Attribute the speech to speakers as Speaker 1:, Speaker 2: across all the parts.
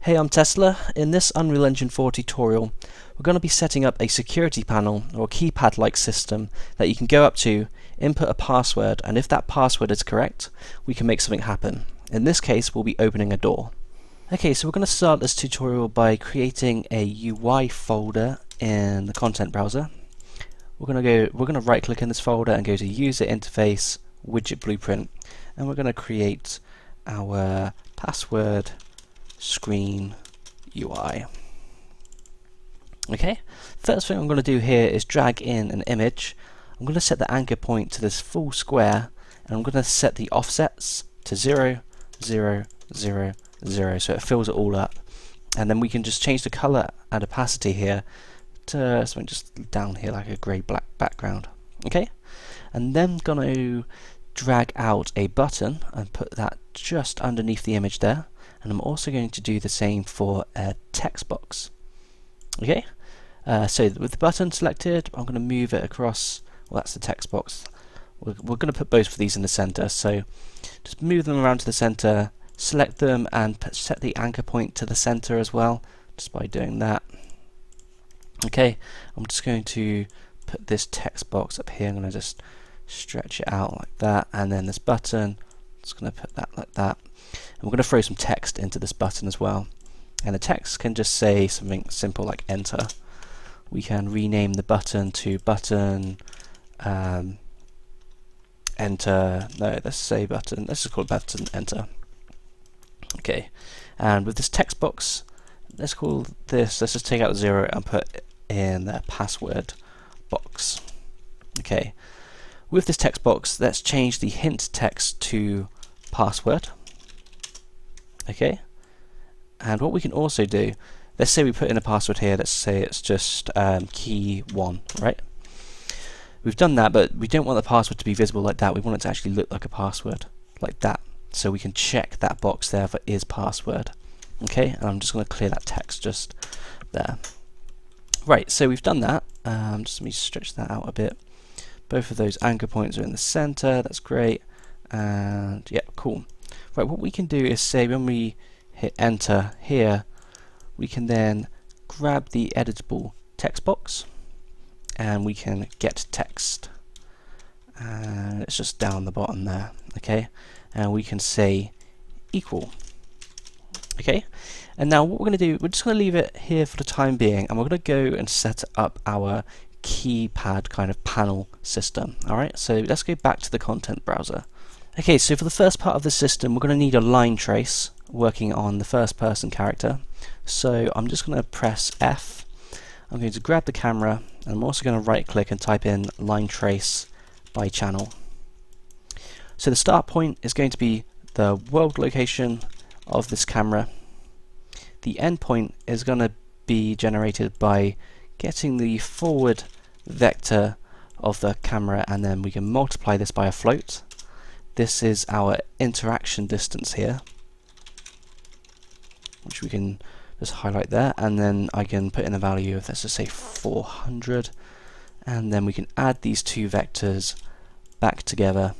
Speaker 1: Hey, I'm Tesla. In this Unreal Engine 4 tutorial, we're going to be setting up a security panel or keypad-like system that you can go up to, input a password, and if that password is correct, we can make something happen. In this case, we'll be opening a door. Okay, so we're going to start this tutorial by creating a UI folder in the content browser. We're going to right-click in this folder and go to User Interface, Widget Blueprint, and we're going to create our password screen UI. Okay, first thing I'm going to do here is drag in an image. I'm going to set the anchor point to this full square, and I'm going to set the offsets to 0, 0, 0, 0, so it fills it all up. And then we can just change the color and opacity here to something just down here like a grey-black background. Okay, and then going to drag out a button and put that just underneath the image there. And I'm also going to do the same for a text box. Okay, so with the button selected, I'm going to move it across. Well, that's the text box. We're going to put both of these in the center, so just move them around to the center, select them, and set the anchor point to the center as well, just by doing that. Okay, I'm just going to put this text box up here. I'm going to just stretch it out like that, and then this button, just going to put that like that. And we're going to throw some text into this button as well. And the text can just say something simple like enter. We can rename the button to button enter. No, let's say button. Let's just call it button enter. Okay. And with this text box, let's call this. Let's just take out 0 and put in the password box. Okay. With this text box, let's change the hint text to password. Okay, and what we can also do, let's say we put in a password here, let's say it's just key 1, right? We've done that, but we don't want the password to be visible like that. We want it to actually look like a password, like that. So we can check that box there for is password. Okay, and I'm just going to clear that text just there. Right, so we've done that. Just let me stretch that out a bit. Both of those anchor points are in the center, that's great. And yeah, cool. Right, what we can do is say when we hit enter here, we can then grab the editable text box and we can get text. And it's just down the bottom there, okay? And we can say equal. Okay, and now what we're going to do, we're just going to leave it here for the time being, and we're going to go and set up our keypad kind of panel system. Alright, so let's go back to the content browser. Okay, so for the first part of the system, we're going to need a line trace working on the first person character. So I'm just going to press F. I'm going to grab the camera, and I'm also going to right click and type in line trace by channel. So the start point is going to be the world location of this camera. The end point is going to be generated by getting the forward vector of the camera, and then we can multiply this by a float. This is our interaction distance here, which we can just highlight there, and then I can put in a value of, let's just say 400, and then we can add these two vectors back together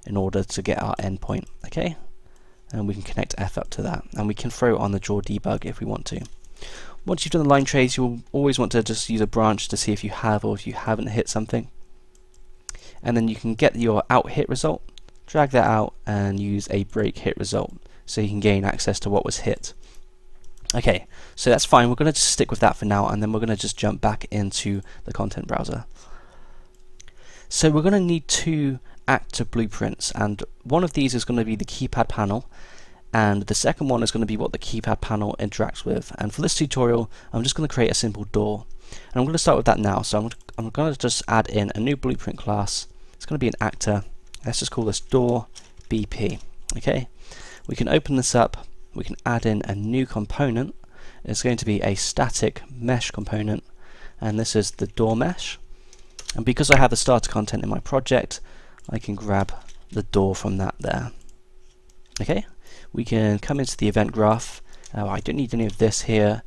Speaker 1: in order to get our endpoint. Okay, and we can connect F up to that, and we can throw it on the draw debug if we want to. Once you've done the line trace, you'll always want to just use a branch to see if you have or if you haven't hit something, and then you can get your out hit result, drag that out, and use a break hit result so you can gain access to what was hit. Okay, so that's fine. We're going to just stick with that for now, and then we're going to just jump back into the content browser. So we're going to need two actor blueprints, and one of these is going to be the keypad panel, and the second one is going to be what the keypad panel interacts with. And for this tutorial, I'm just going to create a simple door, and I'm going to start with that now. So I'm going to just add in a new blueprint class. It's going to be an actor. Let's just call this door BP. Okay, we can open this up, we can add in a new component. It's going to be a static mesh component, and this is the door mesh. And because I have the starter content in my project, I can grab the door from that there. Okay, we can come into the event graph. I don't need any of this here.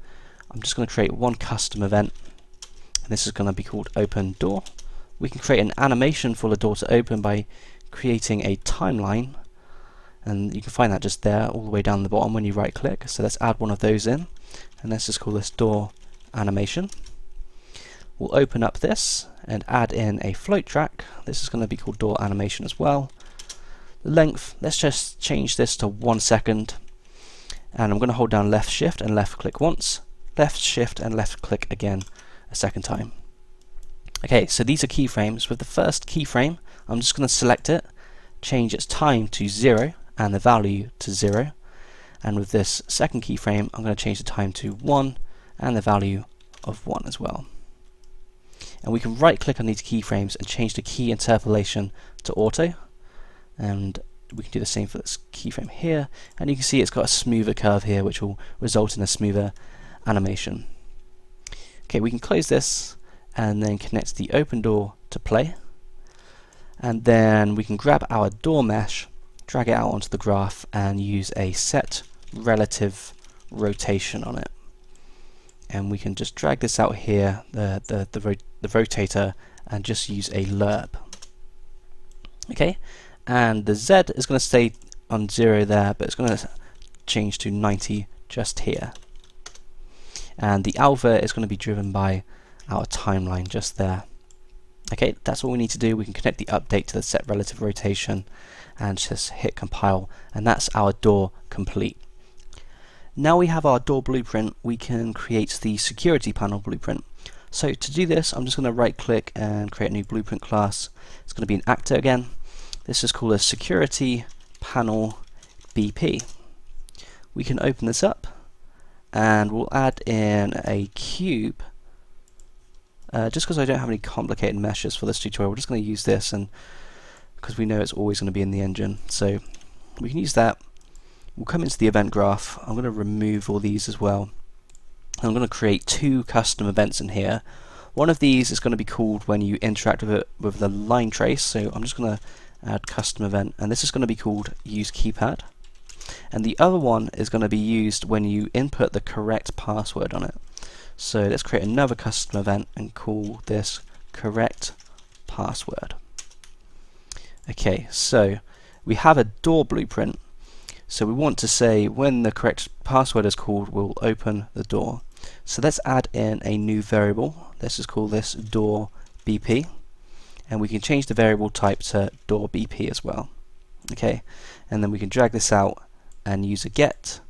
Speaker 1: I'm just going to create one custom event, and this is going to be called open door. We can create an animation for the door to open by creating a timeline, and you can find that just there all the way down the bottom when you right click. So let's add one of those in, and let's just call this door animation. We'll open up this and add in a float track. This is going to be called door animation as well. The length, let's just change this to 1 second, and I'm going to hold down left shift and left click once, left shift and left click again a second time. Okay, so these are keyframes. With the first keyframe, I'm just going to select it, change its time to 0 and the value to 0, and with this second keyframe I'm going to change the time to 1 and the value of 1 as well. And we can right click on these keyframes and change the key interpolation to auto, and we can do the same for this keyframe here, and you can see it's got a smoother curve here which will result in a smoother animation. Okay, we can close this and then connect the open door to play, and then we can grab our door mesh, drag it out onto the graph and use a set relative rotation on it, and we can just drag this out here, the rotator, and just use a lerp. Okay, and the Z is going to stay on 0 there, but it's going to change to 90 just here, and the alpha is going to be driven by our timeline just there. Okay, that's all we need to do. We can connect the update to the set relative rotation and just hit compile, and that's our door complete. Now we have our door blueprint, we can create the security panel blueprint. So to do this, I'm just going to right click and create a new blueprint class. It's going to be an actor again. This is called a security panel BP. We can open this up and we'll add in a cube. Just because I don't have any complicated meshes for this tutorial, we're just going to use this, and because we know it's always going to be in the engine, so we can use that. We'll come into the event graph. I'm going to remove all these as well. I'm going to create 2 custom events in here. One of these is going to be called when you interact with it with the line trace, so I'm just going to add custom event, and this is going to be called use keypad. And the other one is going to be used when you input the correct password on it. So let's create another custom event and call this correct password. Okay, so we have a door blueprint, so we want to say when the correct password is called, we'll open the door. So let's add in a new variable. Let's just call this door BP, and we can change the variable type to door BP as well. Okay, and then we can drag this out and use a get,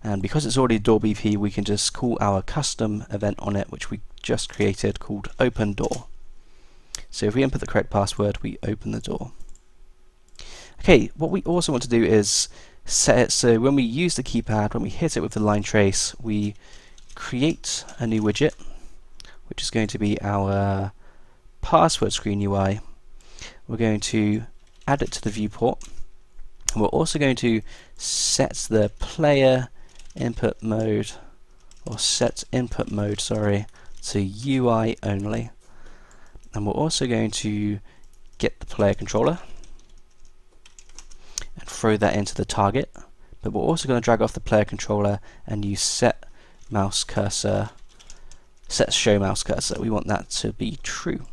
Speaker 1: and because it's already door BP, we can just call our custom event on it, which we just created, called open door. So if we input the correct password, we open the door. Okay, what we also want to do is set it so when we use the keypad, when we hit it with the line trace, we create a new widget, which is going to be our password screen UI. We're going to add it to the viewport, and we're also going to set the player input mode, or set input mode, sorry, to UI only. And we're also going to get the player controller and throw that into the target, but we're also going to drag off the player controller and use set mouse cursor, set show mouse cursor. We want that to be true.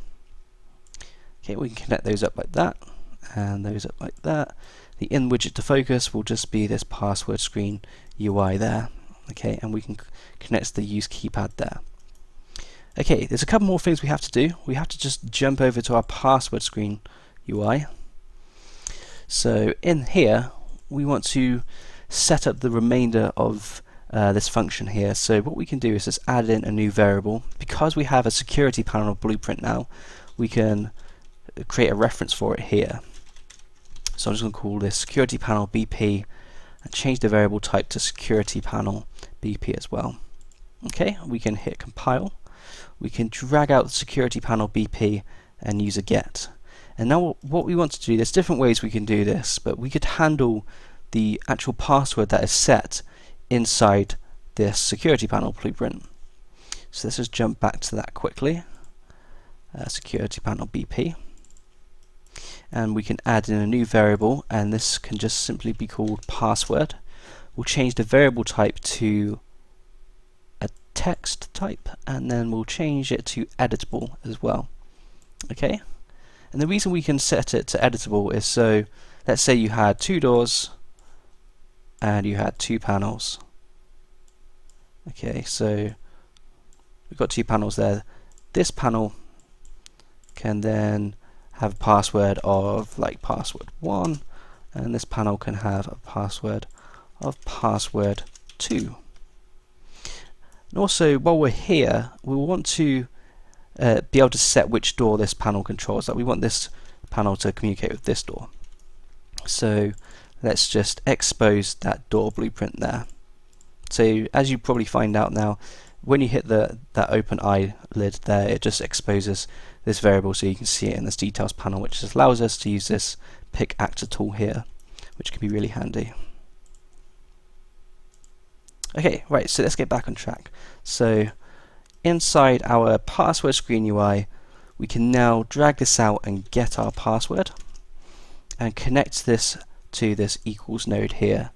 Speaker 1: Okay, we can connect those up like that and those up like that. The in widget to focus will just be this password screen UI there. Okay, and we can connect the use keypad there. Okay, there's a couple more things we have to do. We have to just jump over to our password screen UI. So in here, we want to set up the remainder of this function here. So what we can do is just add in a new variable. Because we have a security panel blueprint now, we can create a reference for it here. So I'm just going to call this security panel BP and change the variable type to security panel BP as well. Okay, we can hit compile. We can drag out the security panel BP and use a get. And now what we want to do, there's different ways we can do this, but we could handle the actual password that is set inside this security panel blueprint. So let's just jump back to that quickly. Security panel BP. And we can add in a new variable, and this can just simply be called password. We'll change the variable type to a text type, and then we'll change it to editable as well. Okay, and the reason we can set it to editable is so let's say you had 2 doors and you had 2 panels. Okay, so we've got 2 panels there. This panel can then have a password of like password 1, and this panel can have a password of password 2. And also, while we're here, we want to be able to set which door this panel controls. Like we want this panel to communicate with this door. So let's just expose that door blueprint there. So as you probably find out now, when you hit that open eyelid there, it just exposes this variable so you can see it in this details panel, which just allows us to use this pick actor tool here, which can be really handy. Okay, right, so let's get back on track. So inside our password screen UI, we can now drag this out and get our password and connect this to this equals node here.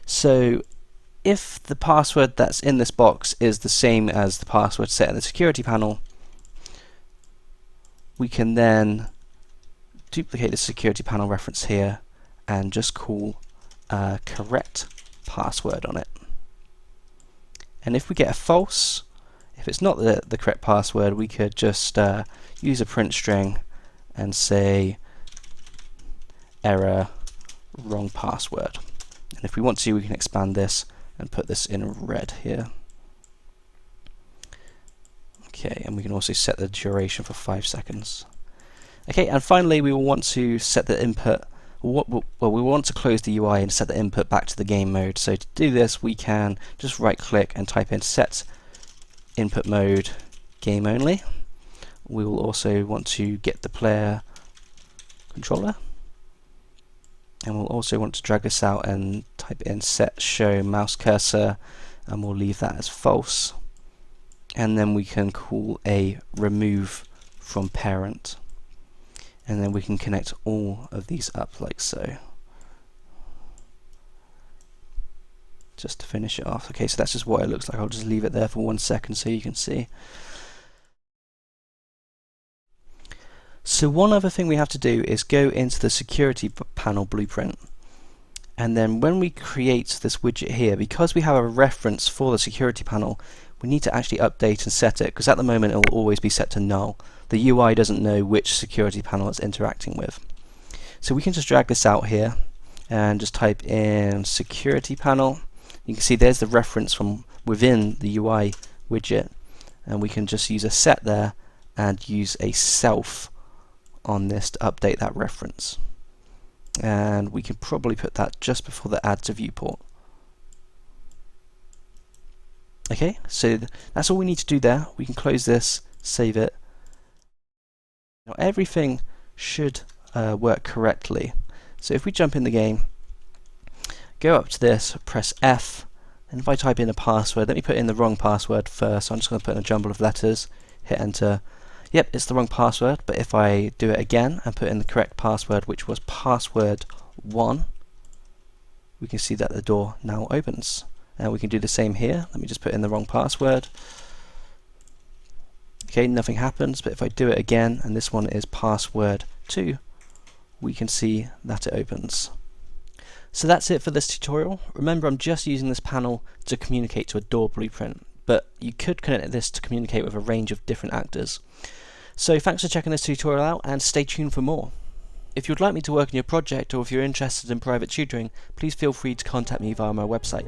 Speaker 1: So if the password that's in this box is the same as the password set in the security panel, we can then duplicate the security panel reference here and just call correct password on it. And if we get a false, if it's not the correct password, we could just use a print string and say error wrong password. And if we want to, we can expand this and put this in red here. Okay, and we can also set the duration for 5 seconds. Okay, and finally we will want to set the input, well we want to close the UI and set the input back to the game mode. So to do this, we can just right click and type in set input mode game only. We will also want to get the player controller, and we'll also want to drag this out and type in set show mouse cursor, and we'll leave that as false. And then we can call a remove from parent, and then we can connect all of these up like so, just to finish it off. Okay, so that's just what it looks like. I'll just leave it there for 1 second so you can see. So one other thing we have to do is go into the security panel blueprint, and then when we create this widget here, because we have a reference for the security panel, we need to actually update and set it, because at the moment it will always be set to null. The UI doesn't know which security panel it's interacting with. So we can just drag this out here and just type in security panel. You can see there's the reference from within the UI widget, and we can just use a set there and use a self on this to update that reference. And we can probably put that just before the add to viewport. Okay, so that's all we need to do there. We can close this, save it. Now everything should work correctly. So if we jump in the game, go up to this, press F, and if I type in a password, let me put in the wrong password first. So I'm just going to put in a jumble of letters, hit enter. Yep, it's the wrong password, but if I do it again and put in the correct password, which was password 1, we can see that the door now opens. And we can do the same here. Let me just put in the wrong password. Okay, nothing happens, but if I do it again, and this one is password 2, we can see that it opens. So that's it for this tutorial. Remember, I'm just using this panel to communicate to a door blueprint, but you could connect this to communicate with a range of different actors. So thanks for checking this tutorial out, and stay tuned for more. If you'd like me to work on your project, or if you're interested in private tutoring, please feel free to contact me via my website.